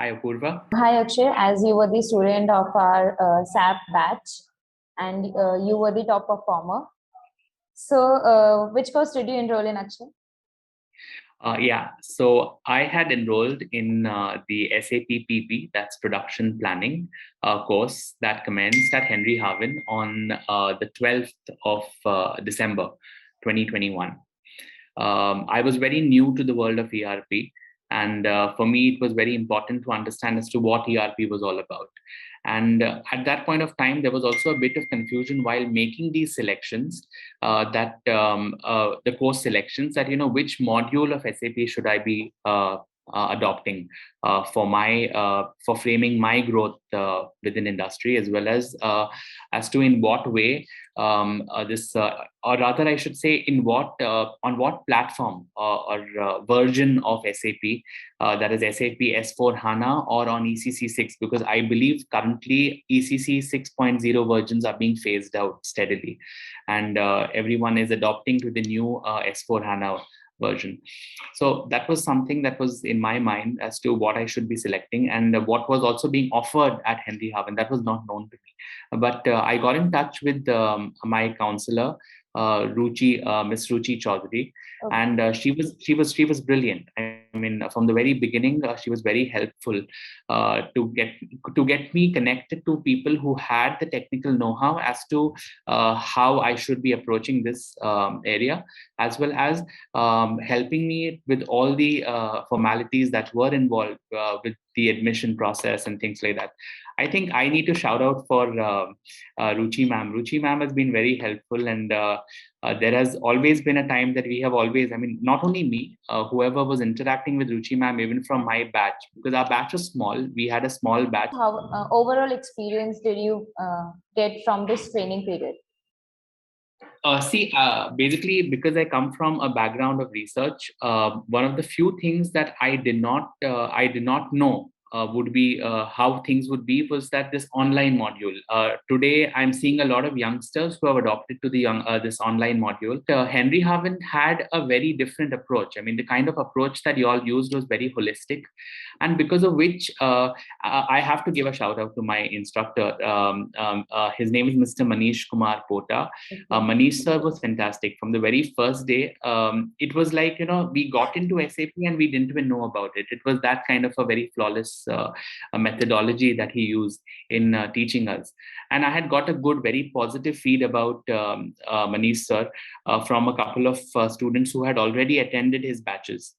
Hi, Apurva. Hi Akshay, as you were the student of our SAP batch and you were the top performer. So, which course did you enroll in, Akshay? So I had enrolled in the SAP PP, that's Production Planning course that commenced at Henry Harvin on the 12th of December 2021. I was very new to the world of ERP. And for me, it was very important to understand as to what ERP was all about. And at that point of time, there was also a bit of confusion while making these selections, the course selections, that, which module of SAP should I be adopting for framing my growth within industry, as well as to in what way or rather I should say in what on what platform or version of SAP, that is SAP S4 HANA or on ECC 6, because I believe currently ECC 6.0 versions are being phased out steadily, and everyone is adopting to the new S4 HANA version. So that was something that was in my mind as to what I should be selecting, and what was also being offered at Henry Harvin that was not known to me. But I got in touch with my counselor, Miss Ruchi Chaudhary, Okay. and she was brilliant. I mean, from the very beginning, she was very helpful to get me connected to people who had the technical know-how as to how I should be approaching this area, as well as helping me with all the formalities that were involved with the admission process and things like that. I think I need to shout out for Ruchi ma'am. Ruchi ma'am has been very helpful, and there has always been a time that we have always, I mean, not only me, whoever was interacting with Ruchi ma'am, even from my batch, because our batch was small, we had a small batch. How overall experience did you get from this training period? Basically, because I come from a background of research, one of the few things that I did not know would be how things would be was that this online module. Today, I'm seeing a lot of youngsters who have adopted to this online module. Henry Harvin had a very different approach. I mean, the kind of approach that you all used was very holistic, and because of which I have to give a shout out to my instructor. His name is Mr. Manish Kumar Pota. Manish sir was fantastic from the very first day. It was like, we got into SAP and we didn't even know about it. It was that kind of a very flawless methodology that he used in teaching us. And I had got a good, very positive feed about Manish sir from a couple of students who had already attended his batches.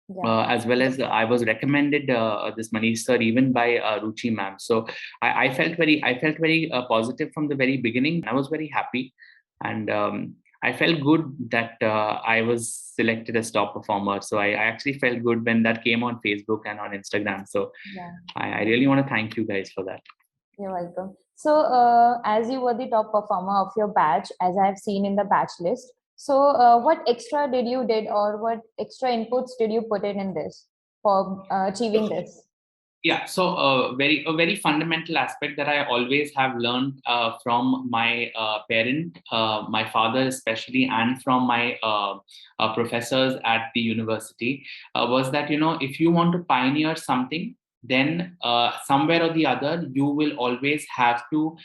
Yeah. As well as I was recommended this Manish sir even by Ruchi ma'am. So I felt very positive from the very beginning. I was very happy, and I felt good that I was selected as top performer. So I actually felt good when that came on Facebook and on Instagram. So yeah. I really want to thank you guys for that. You're welcome. So as you were the top performer of your batch, as I have seen in the batch list, so what extra did or what extra inputs did you put in this for achieving this? Yeah, so a very fundamental aspect that I always have learned from my parent, my father especially, and from my professors at the university was that, if you want to pioneer something, then somewhere or the other, you will always have to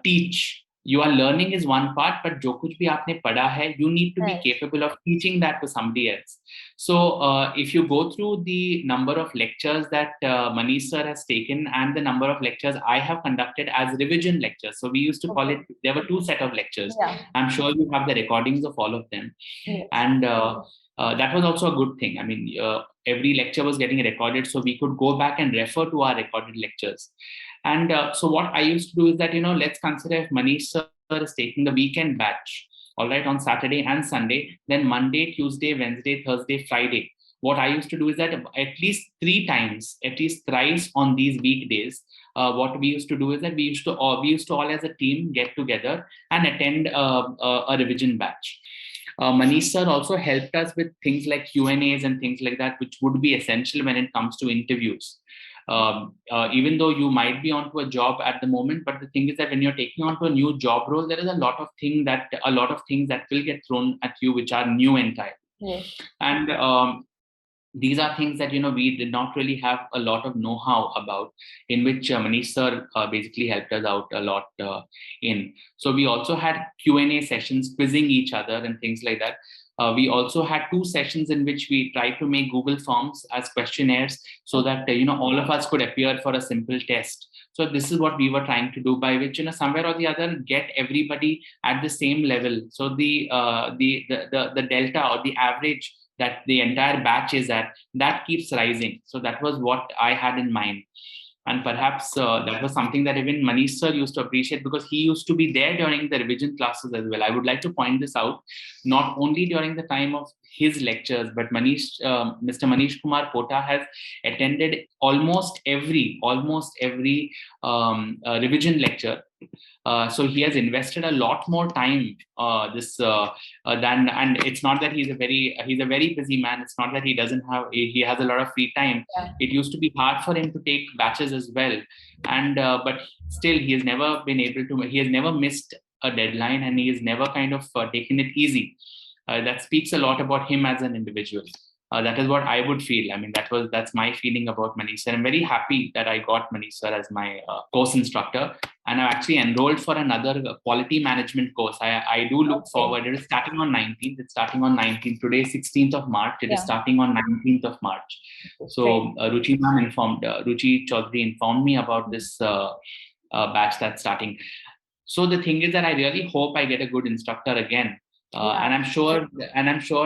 teach. Your learning is one part, but jo kuch bhi aapne padha hai, you need to be capable of teaching that to somebody else. So if you go through the number of lectures that Manish sir has taken and the number of lectures I have conducted as revision lectures, so we used to call it, there were two set of lectures. Yeah. I'm sure you have the recordings of all of them. Yes. And that was also a good thing. I mean, every lecture was getting recorded, so we could go back and refer to our recorded lectures. And so what I used to do is that, let's consider if Manish sir is taking the weekend batch, all right, on Saturday and Sunday, then Monday, Tuesday, Wednesday, Thursday, Friday. What I used to do is that at least thrice on these weekdays, what we used to do is that we used to all as a team get together and attend a revision batch. Manish sir also helped us with things like Q&As and things like that, which would be essential when it comes to interviews. Even though you might be onto a job at the moment, but the thing is that when you're taking onto a new job role, there is a lot of things that will get thrown at you which are new entirely. Yes. And these are things that we did not really have a lot of know-how about, in which Manish sir basically helped us out a lot in. So we also had Q&A sessions, quizzing each other and things like that. We also had 2 sessions in which we tried to make Google Forms as questionnaires, so that all of us could appear for a simple test. So this is what we were trying to do, by which somewhere or the other get everybody at the same level. So the delta or the average that the entire batch is at, that keeps rising. So that was what I had in mind. And perhaps that was something that even Manish sir used to appreciate, because he used to be there during the revision classes as well. I would like to point this out, not only during the time of his lectures, but Mr. Manish Kumar Pota has attended almost every revision lecture. So he has invested a lot more time than, and it's not that he's a very busy man. It's not that he has a lot of free time. Yeah. It used to be hard for him to take batches as well, and but still he has never been able to. He has never missed a deadline, and he has never kind of taken it easy. That speaks a lot about him as an individual. That is what I would feel. I mean, that's my feeling about Manish sir. I'm very happy that I got Manish sir as my course instructor, and I've actually enrolled for another quality management course. I do look forward. It is starting on 19th. It's starting on 19th. Today, 16th of March. It is starting on 19th of March. So Ruchi Chaudhary informed me about this batch that's starting. So the thing is that I really hope I get a good instructor again. And I'm sure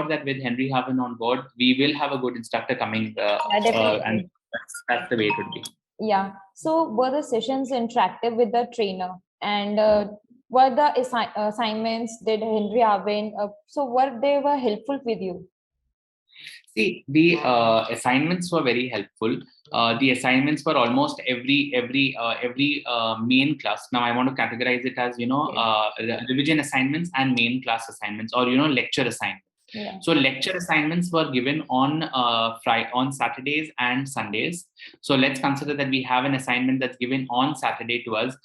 that with Henry Haven on board, we will have a good instructor coming, and that's the way it would be. Yeah. So were the sessions interactive with the trainer, and were the assignments did Henry Haven? So were they helpful with you? See, the assignments were very helpful. The assignments were almost every main class. Now I want to categorize it as revision assignments and main class assignments, or lecture assignments. Yeah. So lecture assignments were given on Saturdays and Sundays. So let's consider that we have an assignment that's given on Saturday to us.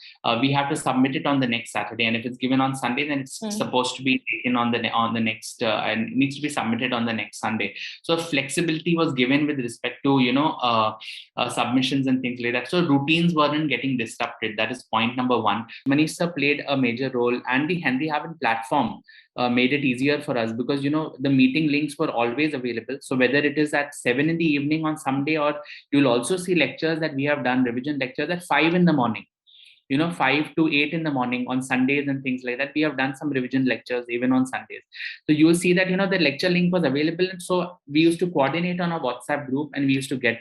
We have to submit it on the next Saturday, and if it's given on Sunday, then it's supposed to be taken on the next and needs to be submitted on the next Sunday. So flexibility was given with respect to submissions and things like that. So routines weren't getting disrupted. That is point number one. Manish sir played a major role, and the Henry Haven platform made it easier for us, because the meeting links were always available. So whether it is at 7 in the evening on Sunday, or you'll also see lectures that we have done, revision lectures at 5 in the morning, 5 to 8 in the morning on Sundays and things like that. We have done some revision lectures even on Sundays. So you will see that the lecture link was available, and so we used to coordinate on a WhatsApp group, and we used to get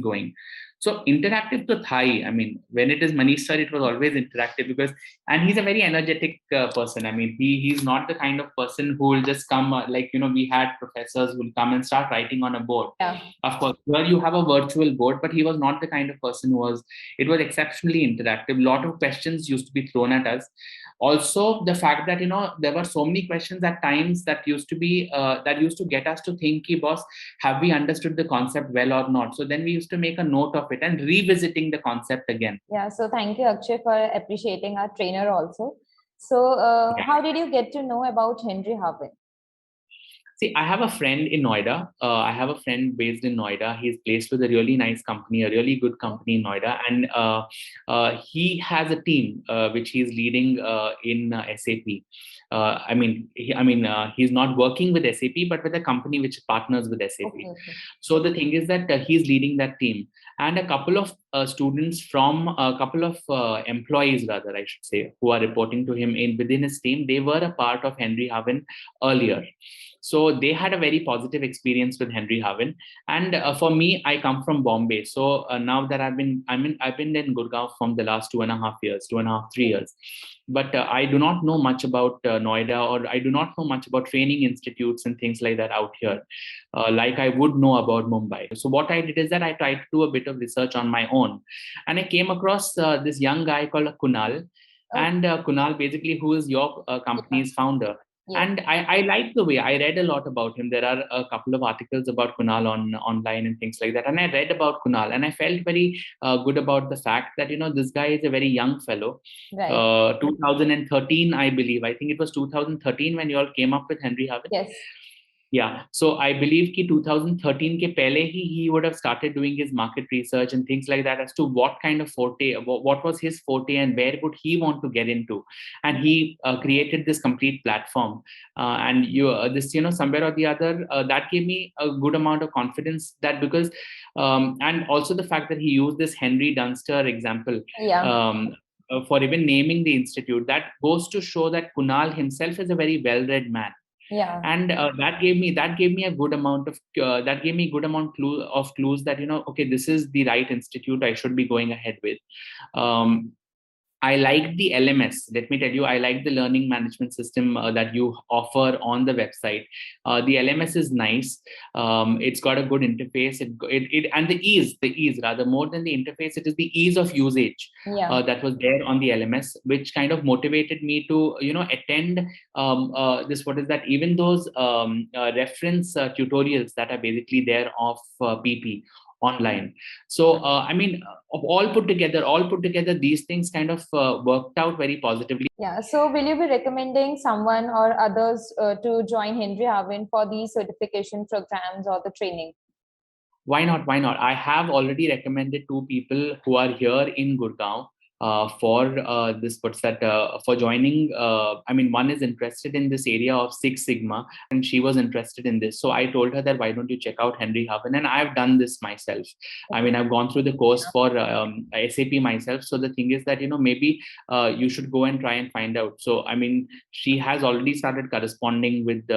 going. So interactive to Thai. I mean, when it is Manish sir, it was always interactive, and he's a very energetic person. I mean, he's not the kind of person who will just come we had professors who will come and start writing on a board. Yeah. Of course, here you have a virtual board, but he was not the kind of person who was. It was exceptionally interactive. A lot of questions used to be thrown at us. Also, the fact that there were so many questions at times that used to get us to think, boss, have we understood the concept well or not? So then we used to make a note of it and revisiting the concept again. Yeah. So thank you, Akshay, for appreciating our trainer also. So how did you get to know about Henry Haven? See, I have a friend in Noida. I have a friend based in Noida. He's placed with a really nice company, a really good company in Noida. And he has a team which he's leading in SAP. He's not working with SAP, but with a company which partners with SAP. Okay. So the thing is that he's leading that team. And a couple of students from a couple of employees, rather, I should say, who are reporting to him within his team, they were a part of Henry Haven earlier. So they had a very positive experience with Henry Haven. And for me, I come from Bombay. So now that I've been in Gurgaon from the last 2.5, 3 years. But I do not know much about Noida, or I do not know much about training institutes and things like that out here, like I would know about Mumbai. So what I did is that I tried to do a bit of research on my own. And I came across this young guy called Kunal. Oh. And Kunal, basically, who is your company's founder. Yeah. And I like the way I read a lot about him. There are a couple of articles about Kunal online and things like that. And I read about Kunal, and I felt very good about the fact that, this guy is a very young fellow. Right. 2013, I believe. I think it was 2013 when you all came up with Henry Haven. Yes. Yeah, so I believe कि 2013 के पहले he would have started doing his market research and things like that as to what kind of forte, what was his forte and where would he want to get into, and he created this complete platform. And this, somewhere or the other, that gave me a good amount of confidence, that because and also the fact that he used this Henry Dunster example. Yeah. For even naming the institute, that goes to show that Kunal himself is a very well-read man, Yeah. and that gave me a good amount of clues that, okay, this is the right institute I should be going ahead with. I like the LMS. Let me tell you, I like the learning management system that you offer on the website. The LMS is nice. It's got a good interface. And the ease rather, more than the interface, it is the ease of usage Yeah. that was there on the LMS, which kind of motivated me to, attend this. What is that? Even those reference tutorials that are basically there of PP online. So I mean, all put together, these things kind of worked out very positively. Yeah. So will you be recommending someone or others to join Henry Harvin for these certification programs or the training? Why not? I have already recommended two people who are here in Gurgaon for this. What's that? For joining. I mean, one is interested in this area of Six Sigma, and she was interested in this. So I told her that why don't you check out Henry Harvin? And I've done this myself. I mean, I've gone through the course for SAP myself. So the thing is that, maybe you should go and try and find out. So I mean, she has already started corresponding with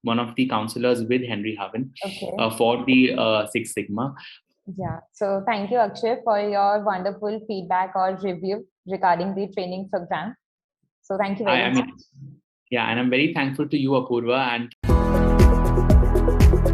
one of the counselors with Henry Harvin for the Six Sigma. Yeah. So thank you, Akshay, for your wonderful feedback or review regarding the training program. So thank you very much. Yeah, and I'm very thankful to you, Apurva, and